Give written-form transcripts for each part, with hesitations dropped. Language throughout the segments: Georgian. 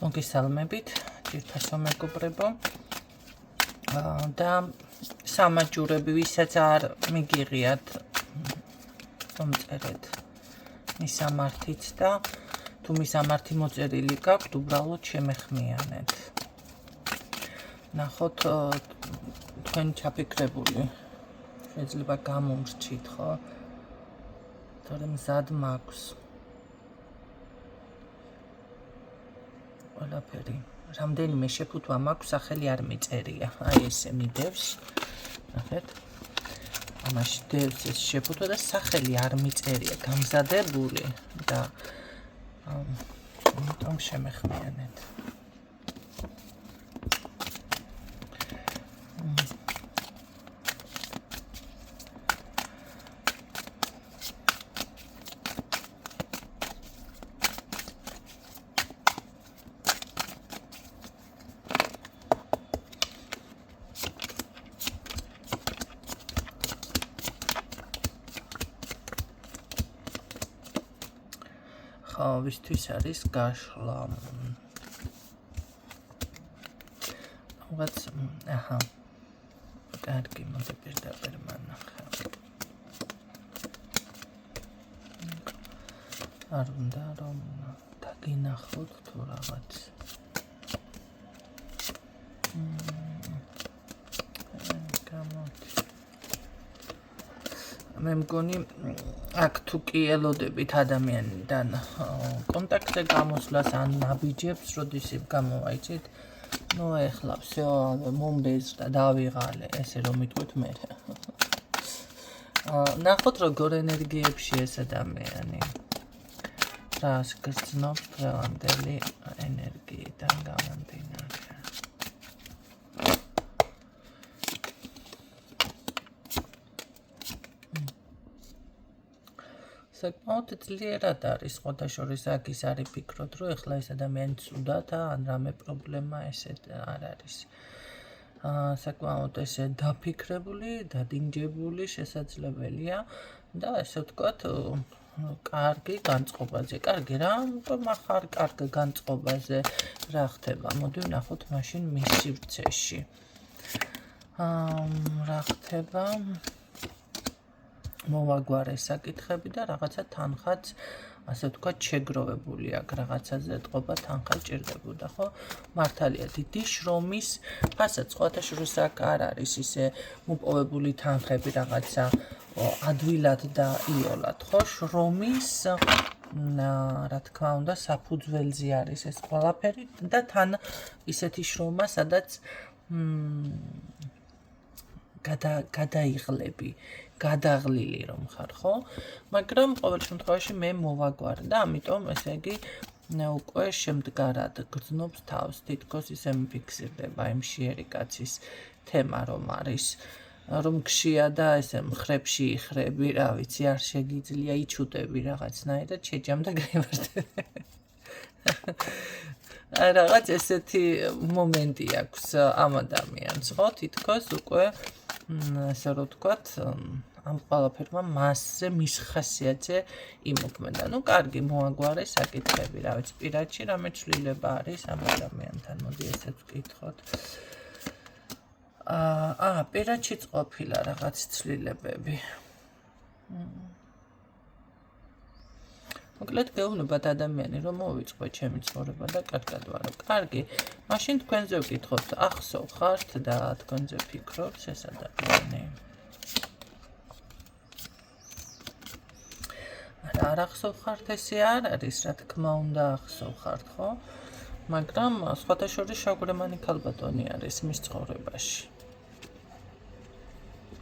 მოგესალმებით, ძირფასო მეგობრებო. და სამაჯურები, ვისაც არ მიგიღიათ, მომწერეთ მისამართიც და თუ მისამართი მოწერილი გაქვთ, უბრალოდ შემეხმიანეთ. ნახოთ თქვენი ჩაფიქრებული. შეიძლება გამომრჩით, ხო? თორემ მზად მაქვს. ყველაფერი. რამდენიმე შეფუთვა მაქვს, სახელი არ მიწერია. აი ესე მიდევს. ნახეთ. ამაში დევს ეს შეფუთვა და სახელი არ მიწერია, გამზადებული და ამიტომ შემეხმიანეთ. ვისთვის არის გაშლა. რაღაც აჰა. კარგი, მოდი პირდაპირ მანახე. არ უნდა რომ დაგინახოთ თუ რაღაც. მე მგონი აქ თუ კი ელოდებით ადამიანიდან კონტაქტზე გამოსვლას ან ნაბიჯებს, როდის გამოვაიცით, ნუ ეხლა всё მომბეზრდა, დავიღალე, ესე რომ მიტყვით მე. ნახოთ როგორ ენერგიებში ეს ადამიანი. რას გრძნობს დღევანდელი ენერგიიდან გამომდინარე. საკმაოდ ძლიერად არის, ხოდაშორის აქ ის არის ფიქრობ, რომ ეხლა ეს ადამიანი ცუდად ან რამე პრობლემა ესეთ არ არის. საკმაოდ ესე დაფიქრებული, დადინჯებული შესაძლებელია და ესე ვთქვათ, კარგი განწყობაზე. კარგი, რამიტომ ახარ კარგ განწყობაზე რა ხდება? მოდი ვნახოთ მაშინ მის სივრცეში. რა ხდება? მოვაგვარე საკითხები და რაღაცა თანხაც, ასე ვთქვათ, შეგროვებული აქ რაღაცაზე ეთყობა თანხა ჭირდებოდა, ხო? მართალია, დიდი შრომის ფასაც ხოთაშორის აქ არ არის ისე მოპოვებული თანხები რაღაცა ადვილად და იოლად, ხო? შრომის რა თქმა უნდა, საფუძველზე არის ეს ყველაფერი და თან ისეთი შრომა, სადაც გადაიღლები, გადაღლილი რომ ხარ, ხო? მაგრამ ყოველ შემთხვევაში მე მოვაგვარ და ამიტომ ესე იგი უკვე შემდგარად გრძნობს თავს, თითქოს ისე მიფიქსირდება იმ შიერი კაცის თემა რომ არის, რომ გშია და ესე მხრებში იხრები, რა ვიცი, არ შეგიძლია იჩუტები რაღაცნაირად, შეჯამ და გაიმართები. რაღაც ესეთი მომენტი აქვს ამ ადამიანს, ხო? თითქოს უკვე ასე რომ ვთქვათ, ამ ყველაფერმა მასზე მის ხასიათზე იმოქმედა. ნუ კარგი, მოაგვარე საკითხები, რა ვიცი, პირადში რამე ცვლილება არის ამ ადამიანთან, მოდი ესეც ვკითხოთ. პირადშიც ყოფილა რაღაც ცვლილებები. მოკლედ გეუბნებათ ადამიანი, რომ მოვიწყო ჩემი ცხოვრება და კარგად ვარო. კარგი, მაშინ თქვენზე ვკითხოთ, ახსოვ ხართ და თქვენზე ფიქრობთ ეს ადამიანი. არ ახსოვ ხართ, ესე არ არის, რა თქმა უნდა ახსოვ ხართ, ხო? მაგრამ სხვათა შორის შავგრემანი ქალბატონი არის მის ცხოვრებაში.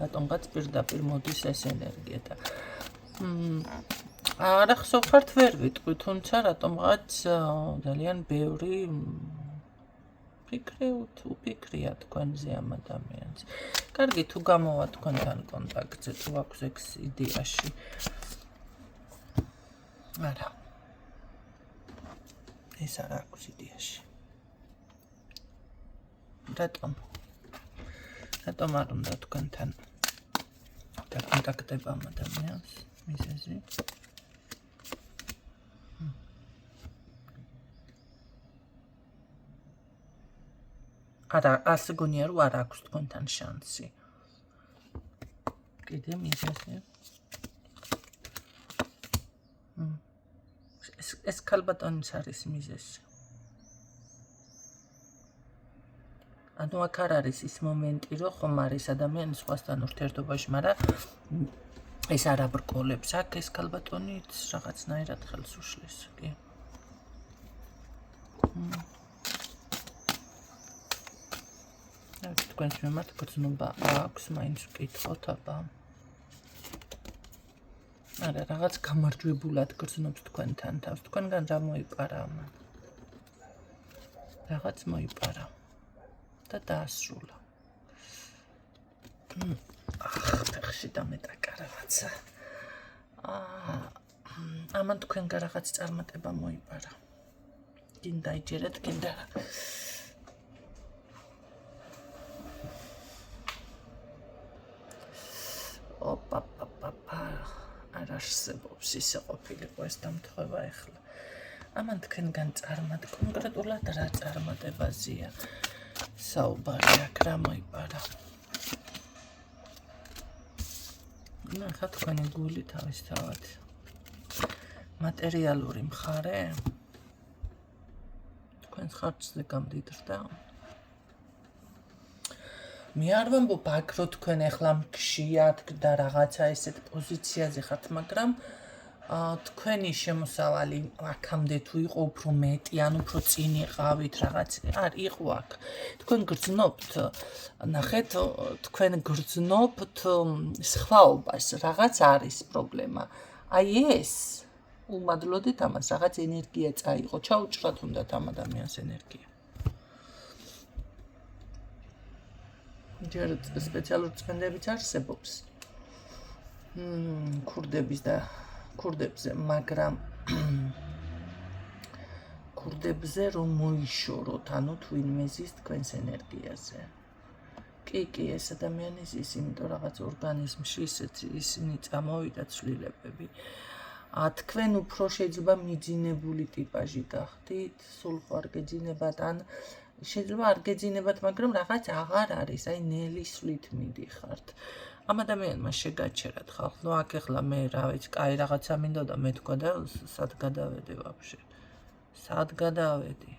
რატომღაც პირდაპირ მოდის ეს ენერგია და არ ახსოვ ხართ, ვერ ვიტყვი, თუმცა რატომღაც ძალიან ბევრი უფიქრია თქვენზე ამ ადამიანს. კარგი, თუ გამოვა თქვენთან კონტაქტზე, თუ აქვს ეს იდეაში. არა. ეს არ აქვს იდეაში. რატომ არ უნდა თქვენთან დაკონტაქტება ამ ადამიანს? მიზეზი? არა, ასე გონია რომ არ აქვს თქვენთან შანსი. კიდე მიზეზი. ეს ქალბატონის არის მიზეზი. ანუ აქ არ არის ის მომენტი, რომ ხომ არის ადამიანი სხვასთან ურთიერთობაში, მაგრამ ეს არ აბრკოლებს. აქ ეს ქალბატონი რაღაცნაირად ხელს უშლის, კი. თქვენს მიმართ გრძნობა აქვს, მაინც ვკითხოთ, აბა. არა, რაღაც გამარჯვებულად გრძნობს თქვენთან თავს. თქვენგან რა მოიპარა ამან? რაღაც მოიპარა და დაასრულა. ფეხში დამეტაკა რაღაცა. ამან თქვენგან რაღაც წარმატება მოიპარა. გინდა იჯერეთ, გინდა რა. არ არსებობს ისე ყოფილიყო ეს დამთხოვა ეხლა. ამან თქვენგან კონკრეტულად რა წარმატებაზეა საუბარი აქ რა მოიპარა. ახლა თქვენი გული თავისთავად მატერიალური მხარე თქვენს ხარჯზე გამდიდრდა. მე არ ვამბობ აქ რომ თქვენ ახლა მქშიათ და რაღაცა ესეთ პოზიციაზე ხართ, მაგრამ თქვენი შემოსავალი აქამდე თუ იყო უფრო მეტი, ან უფრო წინ იყავით რაღაც, არ იყო აქ. თქვენ გრძნობთ, ნახეთ, თქვენ გრძნობთ სხვაობას, რაღაც არის პრობლემა. აი ეს უმადლოდით ამას რაღაც ენერგია წაიღო, ჩაუჭრათ უნდათ ამ ადამიანს ენერგია. ჯერ სპეციალური წვენდებიც არსებობს. ქურდებზე, მაგრამ ქურდებზე რომ მოიშოროთ, ანუ თვინმე ზის თქვენს ენერგიაზე. კი, ეს ადამიანი ზის, იმიტომ რაღაც ორგანიზმში ისინი წამოვიდა ცვლილებები. თქვენ უფრო შეიძლება მიძინებული ტიპაჟი გახდით, სულ არ გეძინებათ, ან შეიძლება არ გეძინებათ, მაგრამ რაღაც აღარ არის, აი ნელისვლით მიდიხართ. ამ ადამიანმა შეგაჩერათ ხალხ, ნუ აქ ეხლა მე რა ვიცი, კაი რაღაცა მინდოდა მე თქვა და სად გადავედი ვაფშე. სად გადავედი?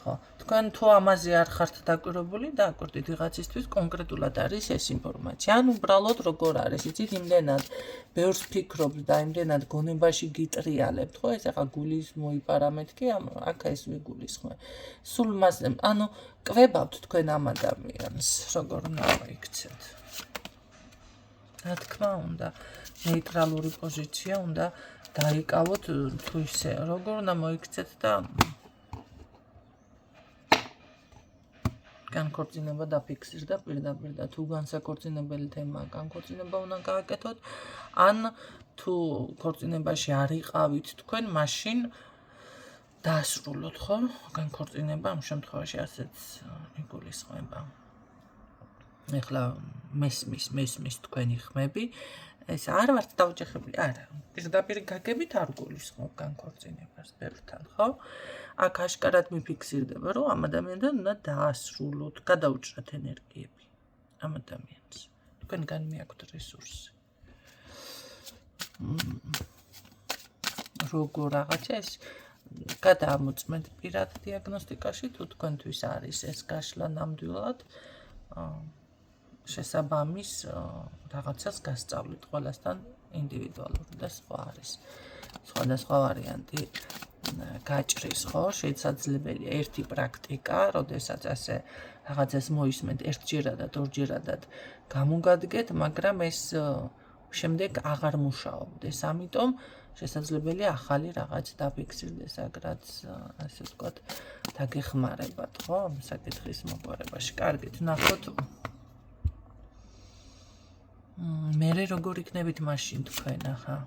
ხო, თქვენ თუ ამაზე არ ხართ დაკვირვებული, დააკვირდით ვიღაცისთვის კონკრეტულად არის ეს ინფორმაცია. ან უბრალოდ როგორ არის, იცით, იმდენად ბევრს ფიქრობთ და იმდენად გონებაში გიტრიალებთ, ხო, ეს ახლა გულის მოიპარა მეთქი, აქ ეს ვიგულისხმე. სულ მასზე, ანუ კვებავთ თქვენ ამ ადამიანს, როგორ უნდა მოიქცეთ. რა თქმა უნდა, ნეიტრალური პოზიცია უნდა დაიკავოთ თუ ისე, როგორ უნდა მოიქცეთ და განქორწინება დაფიქსირდა პირდაპირ და თუ განსაკორწინებელი თემაა, განქორწინება უნდა გააკეთოთ, ან თუ ქორწინებაში არ იყავით თქვენ, მაშინ დაასრულოთ, ხო? განქორწინება ამ შემთხვევაში ასეც იგულისხმება. ეხლა მესმის თქვენი ხმები, ეს არ ვართ დაუჯახებული, არა. პირდაპირ გაგებით არ გულისხმობ განქორწინებას ბევრთან, ხო? აქ აშკარად მიფიქსირდება, რომ ამ ადამიანთან უნდა დაასრულოთ, გადაუჭრათ ენერგიები ამ ადამიანს. თქვენგან მიაქვთ რესურსი. როგორ რაღაცა ეს გადაამოწმეთ პირად დიაგნოსტიკაში, თუ თქვენთვის არის ეს გაშლა ნამდვილად შესაბამის რაღაცას გასწავლით ყველასთან ინდივიდუალური და სხვა არის. სხვადასხვა ვარიანტი გაჭრის, ხო, შესაძლებელია ერთი პრაქტიკა, როდესაც ასე რაღაცას მოისმენთ ერთჯერადად, ორჯერადად გამოგადგეთ, მაგრამ ეს შემდეგ აღარ მუშაობდეს. ამიტომ შესაძლებელია ახალი რაღაც დაფიქსირდეს, აგრაც ასე ვთქვათ, დაგეხმარებათ, ხო, საკითხის მოგვარებაში. კარგით, ნახოთ. მერე როგორ იქნებით მაშინ თქვენ, ახლა?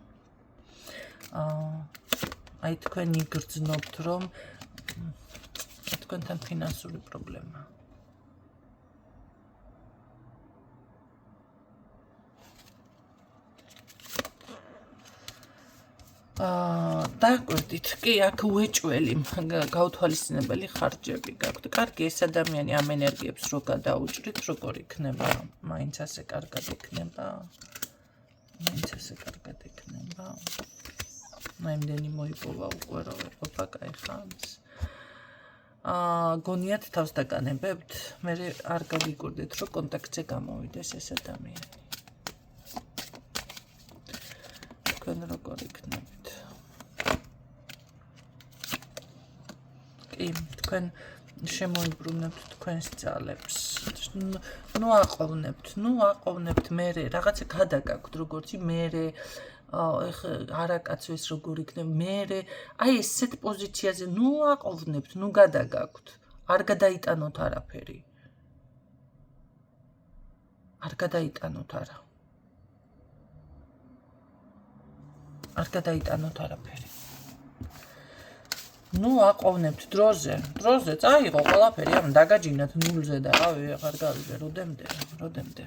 აი თქვენ იგრძნობთ, რომ თქვენთან ფინანსური პრობლემაა. დააკვირდით, კი, აქ უეჭველი გაუთვალისწინებელი ხარჯები გაქვთ. კარგი, ეს ადამიანი ამ ენერგიებს რო გადაუჭრით, როგორ იქნება? მაინც ასე კარგად იქნება? იმდენი მოიპოვა უკვე რომ ეყოფა კაი ხანს. გონიათ თავს დაგანებებთ? მე არ გავიგურდეთ, რომ კონტაქტზე გამოვიდეს ეს ადამიანი. თქვენ როგორ იქნებით? კი, თქვენ შემოიბრუნებთ თქვენს ძალებს. ნუ აყოვნებთ მერე, რაღაცა გადაგაქვთ, როგორც მერე არაკაცო ეს როგორ იქნება, მერე, აი ესეთ პოზიციაზე ნუ აყოვნებთ, ნუ გადაგაქვთ. არ გადაიტანოთ არაფერი. არ გადაიტანოთ არა. არ გადაიტანოთ არაფერი. ნუ აყოვნებთ დროზე წაიღო ყველაფერი, ამ დაგაჯინათ ნულზე და რავი, აღარ გავიგე, როდემდე.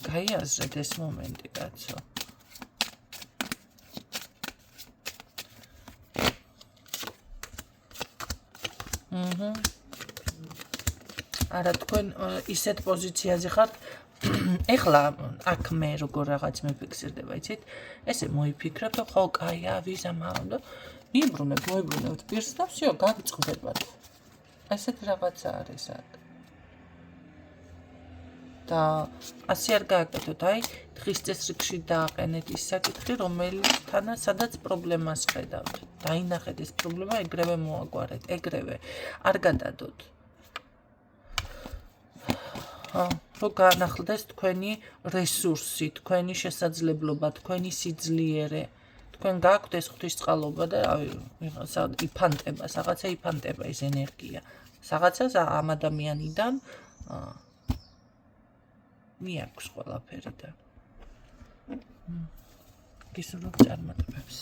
გაიაზრეთ ეს მომენტი, კაცო. არა, თქვენ ისეთ პოზიციაზე ხართ, ეხლა აქ მე როგორ რაღაც მეფიქსირდება, იცით? ესე მოიფიქრებთ, ხო, კაია, ვიზა მავნდა. მოიბრუნებთ პირს და всё, გაგწყდებათ. ესეთ რაღაცა არის აქ. და ასე არ გააკეთოთ, აი, დღის წესრიგში დააყენეთ ის საკითხი, რომელთანაც სადაც პრობლემას ხედავთ. დაინახეთ ეს პრობლემა, ეგრევე მოაგვარეთ, ეგრევე. არ გადადოთ. რომ განახლდეს თქვენი რესურსი, თქვენი შესაძლებლობა, თქვენი სიძლიერე. თქვენ გაქვთ ეს ღვთისწყალობა და რავი, იფანტება, რაღაცა იფანტება ეს ენერგია. რაღაცას ამ ადამიანიდან მიაქვს ყველაფერი და გისურვებთ წარმატებებს.